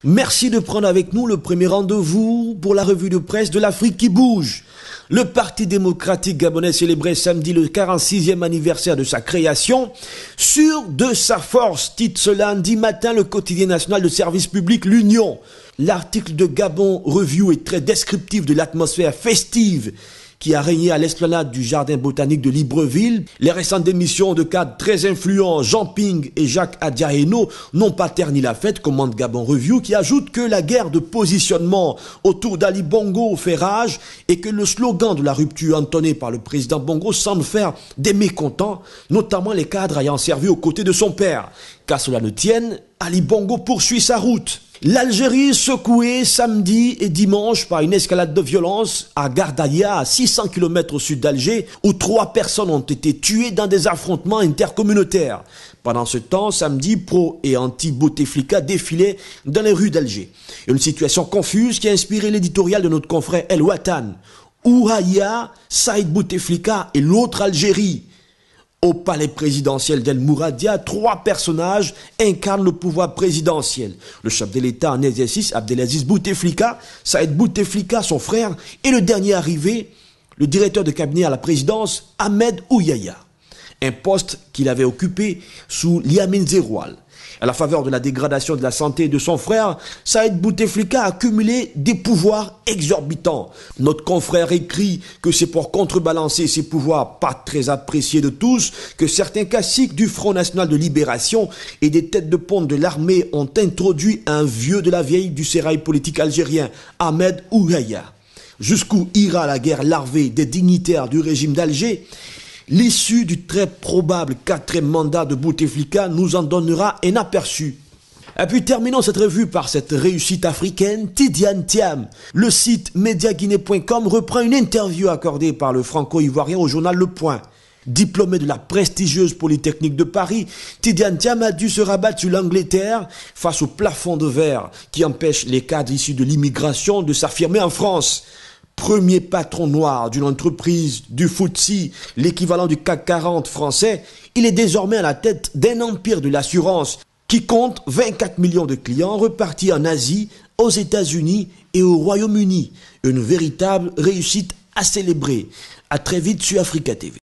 Merci de prendre avec nous le premier rendez-vous pour la revue de presse de l'Afrique qui bouge. Le Parti démocratique gabonais célébrait samedi le 46e anniversaire de sa création. Sûr de sa force, titre ce lundi matin le quotidien national de service public L'Union. L'article de Gabon Review est très descriptif de l'atmosphère festive qui a régné à l'esplanade du jardin botanique de Libreville. Les récentes démissions de cadres très influents, Jean Ping et Jacques Adiaeno, n'ont pas terni la fête, commande Gabon Review, qui ajoute que la guerre de positionnement autour d'Ali Bongo fait rage et que le slogan de la rupture entonné par le président Bongo semble faire des mécontents, notamment les cadres ayant servi aux côtés de son père. Qu'à cela ne tienne, Ali Bongo poursuit sa route. L'Algérie secouée samedi et dimanche par une escalade de violence à Gardaïa, à 600 km au sud d'Alger, où 3 personnes ont été tuées dans des affrontements intercommunautaires. Pendant ce temps, samedi, pro et anti-Bouteflika défilaient dans les rues d'Alger. Une situation confuse qui a inspiré l'éditorial de notre confrère El Watan. Ouhaya, Saïd Bouteflika et l'autre Algérie. Au palais présidentiel d'El Mouradia, 3 personnages incarnent le pouvoir présidentiel. Le chef de l'État en exercice, Abdelaziz Bouteflika, Saïd Bouteflika, son frère, et le dernier arrivé, le directeur de cabinet à la présidence, Ahmed Ouyaya. Un poste qu'il avait occupé sous Liamine Zeroual. À la faveur de la dégradation de la santé de son frère, Saïd Bouteflika a accumulé des pouvoirs exorbitants. Notre confrère écrit que c'est pour contrebalancer ces pouvoirs pas très appréciés de tous que certains caciques du Front National de Libération et des têtes de ponte de l'armée ont introduit un vieux de la vieille du sérail politique algérien, Ahmed Ouyaya. Jusqu'où ira la guerre larvée des dignitaires du régime d'Alger? L'issue du très probable 4e mandat de Bouteflika nous en donnera un aperçu. Et puis terminons cette revue par cette réussite africaine, Tidiane Thiam. Le site mediaguinée.com reprend une interview accordée par le franco-ivoirien au journal Le Point. Diplômé de la prestigieuse Polytechnique de Paris, Tidiane Thiam a dû se rabattre sur l'Angleterre face au plafond de verre qui empêche les cadres issus de l'immigration de s'affirmer en France. Premier patron noir d'une entreprise du FTSE, l'équivalent du CAC 40 français, il est désormais à la tête d'un empire de l'assurance qui compte 24 millions de clients repartis en Asie, aux États-Unis et au Royaume-Uni. Une véritable réussite à célébrer. À très vite sur Africa TV.